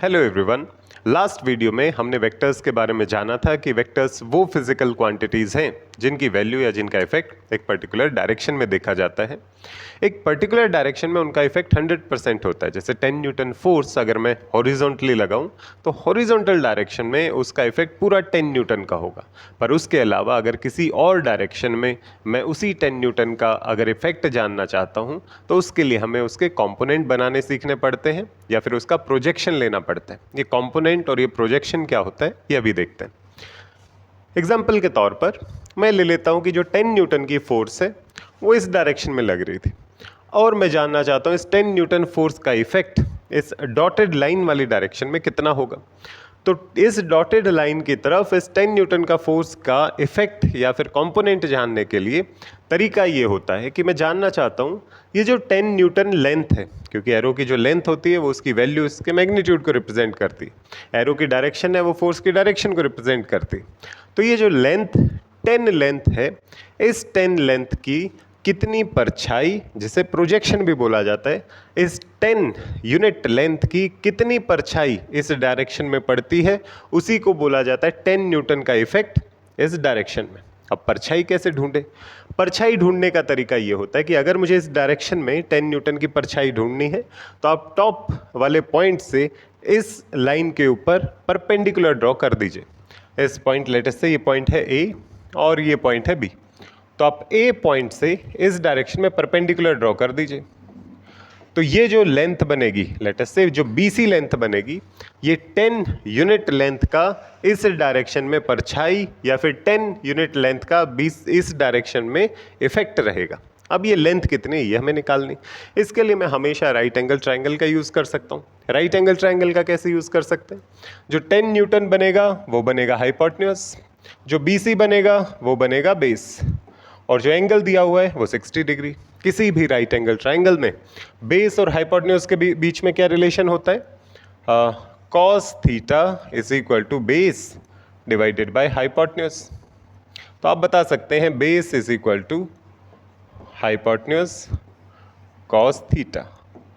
Hello everyone. Last video में हमने vectors के बारे में जाना था कि वेक्टर्स वो फिजिकल क्वांटिटीज़ हैं जिनकी वैल्यू या जिनका इफेक्ट एक पर्टिकुलर डायरेक्शन में देखा जाता है। एक पर्टिकुलर डायरेक्शन में उनका इफेक्ट 100% होता है। जैसे 10 न्यूटन फोर्स अगर मैं हॉरिजॉन्टली लगाऊं तो हॉरिजॉन्टल डायरेक्शन में उसका इफेक्ट पूरा 10 न्यूटन का होगा। पर उसके अलावा अगर किसी और डायरेक्शन में मैं उसी 10 न्यूटन का अगर इफेक्ट जानना चाहता हूं तो उसके लिए हमें उसके कंपोनेंट बनाने सीखने पड़ते हैं या फिर उसका प्रोजेक्शन लेना पड़ता है। ये कंपोनेंट और ये प्रोजेक्शन क्या होता है ये अभी देखते हैं। एग्जाम्पल के तौर पर मैं ले लेता हूं कि जो 10 न्यूटन की फोर्स है वो इस डायरेक्शन में लग रही थी और मैं जानना चाहता हूं इस 10 न्यूटन फोर्स का इफेक्ट इस डॉटेड लाइन वाली डायरेक्शन में कितना होगा। तो इस डॉटेड लाइन की तरफ इस 10 न्यूटन का फोर्स का इफेक्ट या फिर कंपोनेंट जानने के लिए तरीका ये होता है कि मैं जानना चाहता हूँ ये जो 10 न्यूटन लेंथ है, क्योंकि एरो की जो लेंथ होती है वो उसकी वैल्यू इसके मैग्नीट्यूड को रिप्रेजेंट करती है। एरो की डायरेक्शन है वो फोर्स की डायरेक्शन को रिप्रेजेंट करती है। तो ये जो लेंथ 10 लेंथ है, इस 10 लेंथ की कितनी परछाई, जिसे प्रोजेक्शन भी बोला जाता है, इस 10 यूनिट लेंथ की कितनी परछाई इस डायरेक्शन में पड़ती है, उसी को बोला जाता है 10 न्यूटन का इफेक्ट इस डायरेक्शन में। अब परछाई कैसे ढूंढे? परछाई ढूंढने का तरीका ये होता है कि अगर मुझे इस डायरेक्शन में 10 न्यूटन की परछाई ढूंढनी है तो आप टॉप वाले पॉइंट से इस लाइन के ऊपर परपेंडिकुलर ड्रॉ कर दीजिए। इस पॉइंट लेटेस्ट से ये पॉइंट है ए और ये पॉइंट है बी, तो आप ए पॉइंट से इस डायरेक्शन में परपेंडिकुलर ड्रॉ कर दीजिए। तो ये जो लेंथ बनेगी, लेटेस्ट से जो बीसी लेंथ बनेगी, ये 10 यूनिट लेंथ का इस डायरेक्शन में परछाई या फिर 10 यूनिट लेंथ का 20 इस डायरेक्शन में इफेक्ट रहेगा। अब ये लेंथ कितनी है ये हमें निकालनी। इसके लिए मैं हमेशा राइट एंगल ट्रायंगल का यूज़ कर सकता हूँ। राइट एंगल ट्रायंगल का कैसे यूज़ कर सकते हैं? जो 10 न्यूटन बनेगा वो बनेगा हाइपोटेन्यूज, जो बीसी बनेगा वो बनेगा बेस, और जो एंगल दिया हुआ है वो 60 डिग्री। किसी भी राइट एंगल ट्रायंगल में बेस और हाइपोटेन्यूज के बीच में क्या रिलेशन होता है? Cos theta is equal to base divided by hypotenuse. तो आप बता सकते हैं base is equal to hypotenuse cos theta.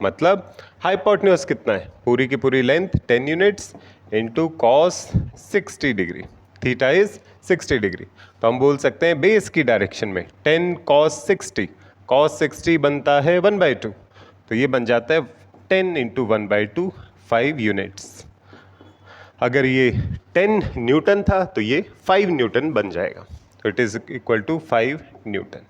मतलब हाइपोटेन्यूज कितना है? पूरी की पूरी length 10 units into cos 60 degree, theta is 60 degree. तो हम बोल सकते हैं बेस की डायरेक्शन में 10 cos 60 बनता है 1/2, तो ये बन जाता है 10 इंटू 1/2 5 यूनिट्स। अगर ये 10 न्यूटन था तो ये 5 न्यूटन बन जाएगा, तो it is equal to 5 newton.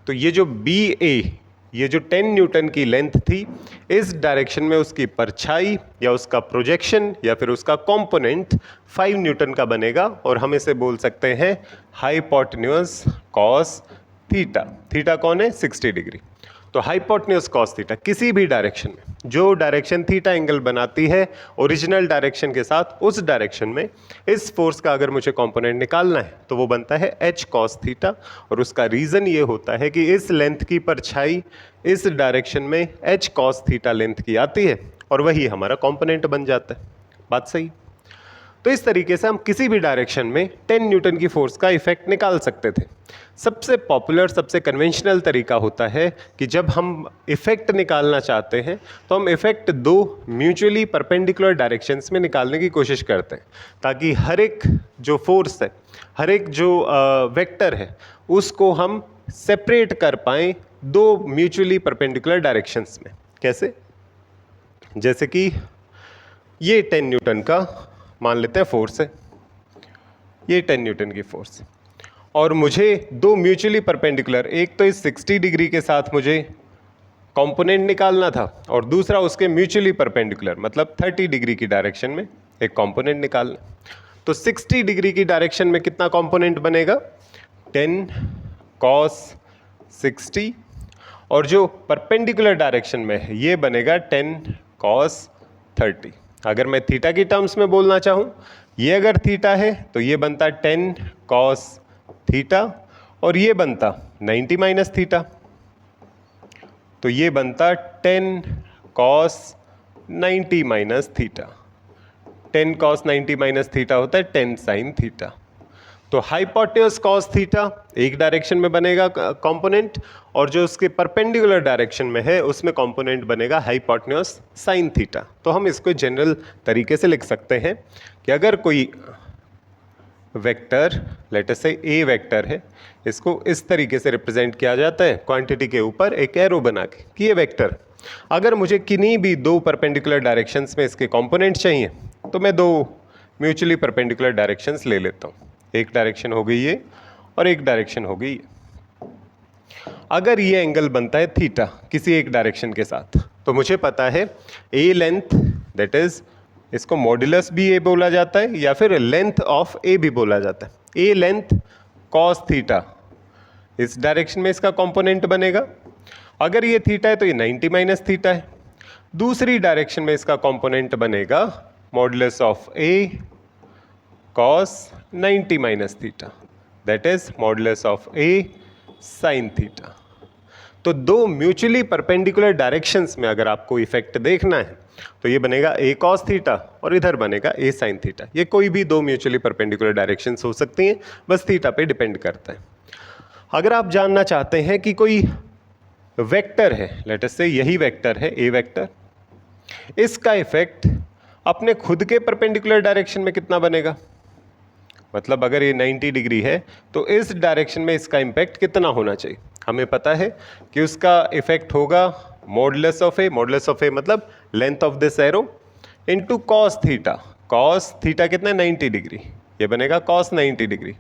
तो ये जो बी ए, ये जो 10 न्यूटन की लेंथ थी, इस डायरेक्शन में उसकी परछाई या उसका प्रोजेक्शन या फिर उसका कंपोनेंट 5 न्यूटन का बनेगा और हम इसे बोल सकते हैं हाइपोटेन्यूज कॉस थीटा। थीटा कौन है? 60 डिग्री। तो हाइपोटेन्यूज कॉस थीटा किसी भी डायरेक्शन में, जो डायरेक्शन थीटा एंगल बनाती है ओरिजिनल डायरेक्शन के साथ, उस डायरेक्शन में इस फोर्स का अगर मुझे कंपोनेंट निकालना है तो वो बनता है एच कॉस थीटा। और उसका रीज़न ये होता है कि इस लेंथ की परछाई इस डायरेक्शन में एच कॉस थीटा लेंथ की आती है और वही हमारा कंपोनेंट बन जाता है। बात सही? तो इस तरीके से हम किसी भी डायरेक्शन में 10 न्यूटन की फोर्स का इफेक्ट निकाल सकते थे। सबसे पॉपुलर, सबसे कन्वेंशनल तरीका होता है कि जब हम इफेक्ट निकालना चाहते हैं तो हम इफेक्ट दो म्यूचुअली परपेंडिकुलर डायरेक्शंस में निकालने की कोशिश करते हैं, ताकि हर एक जो फोर्स है, हर एक जो वेक्टर है, उसको हम सेपरेट कर पाएँ दो म्यूचुअली परपेंडिकुलर डायरेक्शंस में। कैसे? जैसे कि ये 10 न्यूटन का मान लेते हैं फोर्स है, ये 10 न्यूटन की फोर्स, और मुझे दो म्यूचुअली परपेंडिकुलर, एक तो इस 60 डिग्री के साथ मुझे कंपोनेंट निकालना था और दूसरा उसके म्यूचुअली परपेंडिकुलर मतलब 30 डिग्री की डायरेक्शन में एक कंपोनेंट निकालना। तो 60 डिग्री की डायरेक्शन में कितना कंपोनेंट बनेगा? 10 cos 60, और जो परपेंडिकुलर डायरेक्शन में है ये बनेगा 10 cos 30। अगर मैं थीटा की टर्म्स में बोलना चाहूँ, ये अगर थीटा है तो ये बनता 10 cos थीटा और ये बनता 90 माइनस थीटा, तो ये बनता 10 cos 90 minus theta. 10 cos 90 minus theta होता है 10 sin थीटा। तो हाइपोटेन्यूज कॉस थीटा एक डायरेक्शन में बनेगा कंपोनेंट, और जो उसके परपेंडिकुलर डायरेक्शन में है उसमें कंपोनेंट बनेगा हाइपोटेन्यूज साइन थीटा। तो हम इसको जनरल तरीके से लिख सकते हैं कि अगर कोई वेक्टर, लेट अस से ए वेक्टर है, इसको इस तरीके से रिप्रेजेंट किया जाता है क्वांटिटी के ऊपर एक एरो बना के कि ये वेक्टर, अगर मुझे किन्हीं भी दो परपेंडिकुलर डायरेक्शंस में इसके कंपोनेंट चाहिए तो मैं दो म्यूचुअली परपेंडिकुलर डायरेक्शंस ले लेता हूँ। एक डायरेक्शन हो गई ये और एक डायरेक्शन हो गई ये। अगर ये एंगल बनता है थीटा किसी एक डायरेक्शन के साथ, तो मुझे पता है ए लेंथ, दैट इज इसको मॉड्यूलस भी ए बोला जाता है या फिर लेंथ ऑफ ए भी बोला जाता है। ए लेंथ कॉस थीटा इस डायरेक्शन में इसका कंपोनेंट बनेगा। अगर ये थीटा है तो ये 90 माइनस थीटा है। दूसरी डायरेक्शन में इसका कंपोनेंट बनेगा modulus of A cos 90 minus theta, that is modulus of A sine theta. तो दो म्यूचुअली परपेंडिकुलर डायरेक्शंस में अगर आपको इफेक्ट देखना है तो ये बनेगा ए कॉस थीटा और इधर बनेगा ए साइन थीटा। ये कोई भी दो म्यूचुअली परपेंडिकुलर डायरेक्शंस हो सकती हैं, बस थीटा पे डिपेंड करता है। अगर आप जानना चाहते हैं कि कोई वेक्टर है, लेट अस से यही वेक्टर है ए वेक्टर, इसका इफेक्ट अपने खुद के परपेंडिकुलर डायरेक्शन में कितना बनेगा, मतलब अगर ये 90 डिग्री है तो इस डायरेक्शन में इसका इम्पैक्ट कितना होना चाहिए। हमें पता है कि उसका इफेक्ट होगा मॉडुलस ऑफ ए मतलब length of this arrow into cos theta. Cos theta कितना है 90 डिग्री, ये बनेगा कॉस 90 डिग्री।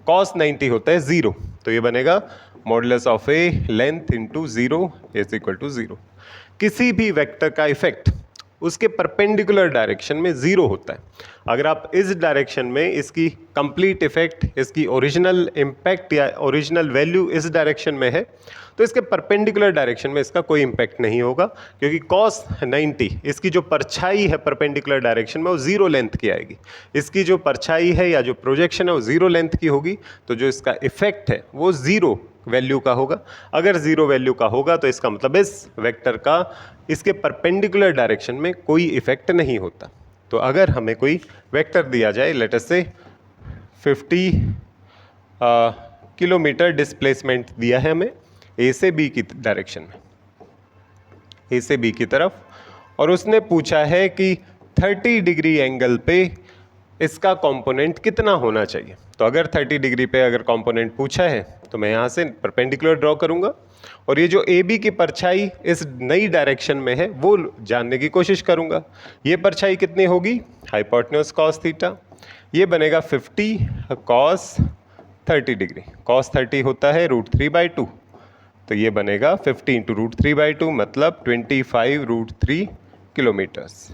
कॉस 90 होता है 0, तो ये बनेगा modulus of a length into 0 is equal to 0। किसी भी वेक्टर का इफेक्ट उसके परपेंडिकुलर डायरेक्शन में 0 होता है। अगर आप इस डायरेक्शन में इसकी कंप्लीट इफेक्ट, इसकी ओरिजिनल इम्पैक्ट या ओरिजिनल वैल्यू इस डायरेक्शन में है तो इसके परपेंडिकुलर डायरेक्शन में इसका कोई इम्पैक्ट नहीं होगा, क्योंकि कॉस 90 इसकी जो परछाई है परपेंडिकुलर डायरेक्शन में वो 0 लेंथ की आएगी। इसकी जो परछाई है या जो प्रोजेक्शन है वो 0 लेंथ की होगी, तो जो इसका इफेक्ट है वो 0 वैल्यू का होगा। अगर 0 वैल्यू का होगा तो इसका मतलब इस वेक्टर का इसके परपेंडिकुलर डायरेक्शन में कोई इफेक्ट नहीं होता। तो अगर हमें कोई वेक्टर दिया जाए, लेट अस से 50 किलोमीटर डिस्प्लेसमेंट दिया है हमें ए से बी की डायरेक्शन में, ए से बी की तरफ, और उसने पूछा है कि 30 डिग्री एंगल पे इसका कंपोनेंट कितना होना चाहिए। तो अगर 30 डिग्री पे अगर कंपोनेंट पूछा है तो मैं यहाँ से परपेंडिकुलर ड्रॉ करूँगा और ये जो ए बी की परछाई इस नई डायरेक्शन में है वो जानने की कोशिश करूँगा। ये परछाई कितनी होगी, हाइपोटेन्यूज कॉस थीटा, ये बनेगा 50 कॉस 30 डिग्री। कॉस 30 होता है √3/2, तो ये बनेगा 50 इंटू √3/2 मतलब 25 √3 किलोमीटर्स।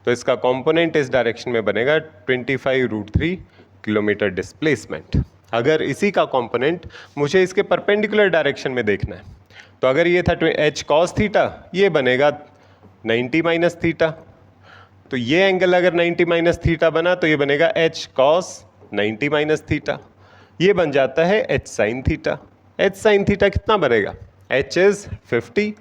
तो इसका कंपोनेंट इस डायरेक्शन में बनेगा 25 √3 किलोमीटर डिस्प्लेसमेंट। अगर इसी का कंपोनेंट मुझे इसके परपेंडिकुलर डायरेक्शन में देखना है तो अगर ये था h cos थीटा, ये बनेगा 90 माइनस थीटा। तो ये एंगल अगर 90 माइनस थीटा बना तो ये बनेगा h cos 90 माइनस थीटा। ये बन जाता है h sin theta. h sin theta कितना बनेगा, h is 50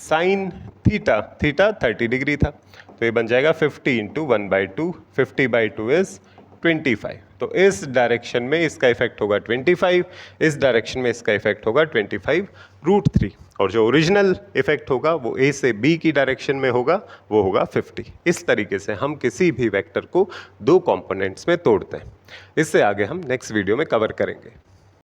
sin theta, theta 30 degree था, तो ये बन जाएगा 50 इंटू 1/2, 50/2 इज 25। तो इस डायरेक्शन में इसका इफेक्ट होगा 25, इस डायरेक्शन में इसका इफेक्ट होगा 25 √3, और जो ओरिजिनल इफेक्ट होगा वो ए से बी की डायरेक्शन में होगा, वो होगा 50। इस तरीके से हम किसी भी वेक्टर को दो कंपोनेंट्स में तोड़ते हैं। इससे आगे हम नेक्स्ट वीडियो में कवर करेंगे।